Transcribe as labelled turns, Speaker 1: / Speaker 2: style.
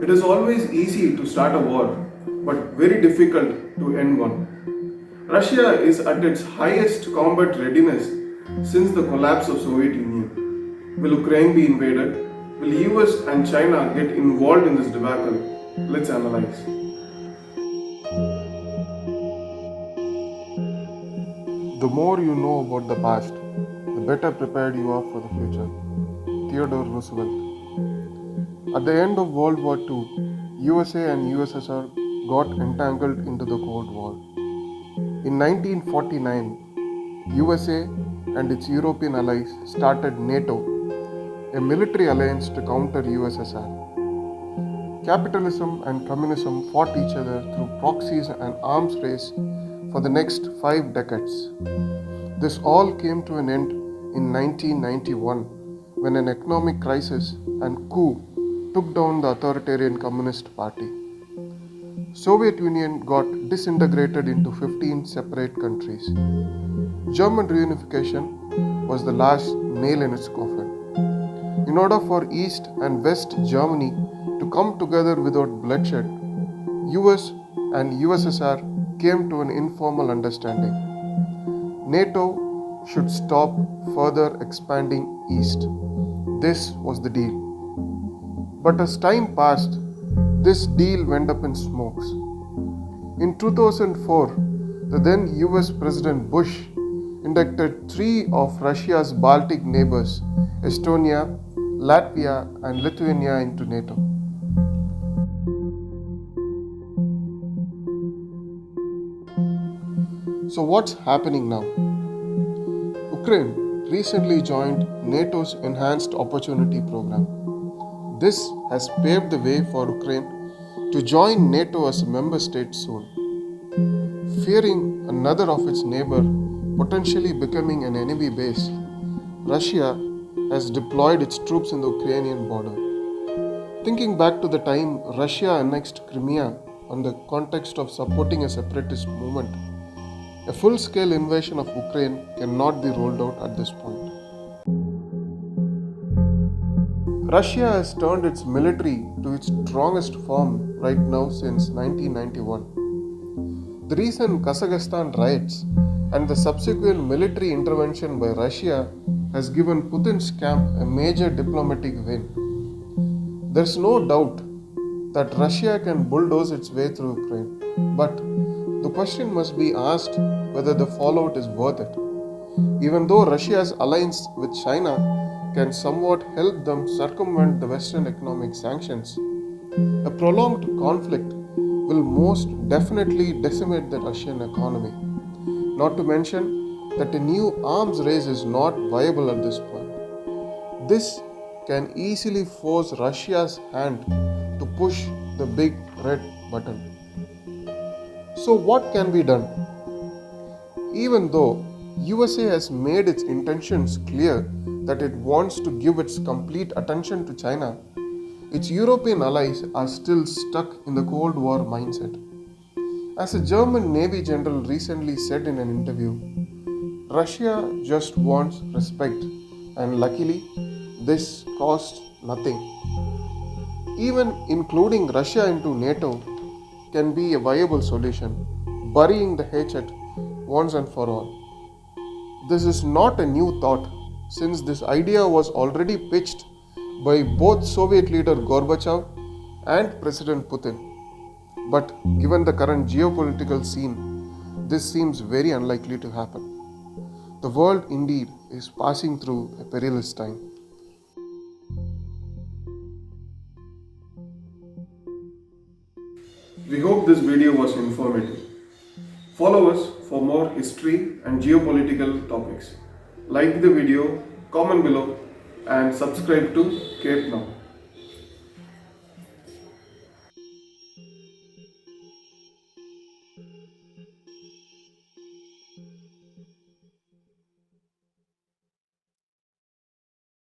Speaker 1: It is always easy to start a war, but very difficult to end one. Russia is at its highest combat readiness since the collapse of Soviet Union. Will Ukraine be invaded? Will US and China get involved in this debacle? Let's analyze. The more you know about the past, the better prepared you are for the future. Theodore Roosevelt. At the end of World War II, USA and USSR got entangled into the Cold War. In 1949, USA and its European allies started NATO, a military alliance to counter USSR. Capitalism and communism fought each other through proxies and arms race for the next 5 decades. This all came to an end in 1991 when an economic crisis and coup took down the authoritarian Communist Party. Soviet Union got disintegrated into 15 separate countries. German reunification was the last nail in its coffin. In order for East and West Germany to come together without bloodshed, US and USSR came to an informal understanding. NATO should stop further expanding east. This was the deal. But as time passed, this deal went up in smokes. In 2004, the then US President Bush inducted 3 of Russia's Baltic neighbors, Estonia, Latvia, and Lithuania, into NATO. So what's happening now? Ukraine recently joined NATO's Enhanced Opportunity Program. This has paved the way for Ukraine to join NATO as a member state soon. Fearing another of its neighbor potentially becoming an enemy base, Russia has deployed its troops in the Ukrainian border. Thinking back to the time Russia annexed Crimea on the context of supporting a separatist movement, a full-scale invasion of Ukraine cannot be rolled out at this point. Russia has turned its military to its strongest form right now since 1991. The recent Kazakhstan riots and the subsequent military intervention by Russia has given Putin's camp a major diplomatic win. There's no doubt that Russia can bulldoze its way through Ukraine, but the question must be asked whether the fallout is worth it. Even though Russia's alliance with China can somewhat help them circumvent the Western economic sanctions, a prolonged conflict will most definitely decimate the Russian economy. Not to mention that a new arms race is not viable at this point. This can easily force Russia's hand to push the big red button. So what can be done? Even though USA has made its intentions clear that it wants to give its complete attention to China, its European allies are still stuck in the Cold War mindset. As a German Navy general recently said in an interview, Russia just wants respect, and luckily, this costs nothing. Even including Russia into NATO can be a viable solution, burying the hatchet once and for all. This is not a new thought, since this idea was already pitched by both Soviet leader Gorbachev and President Putin. But given the current geopolitical scene, this seems very unlikely to happen. The world indeed is passing through a perilous time. We hope this video was informative. Follow us for more history and geopolitical topics. Like the video, comment below, and subscribe to Cape Now.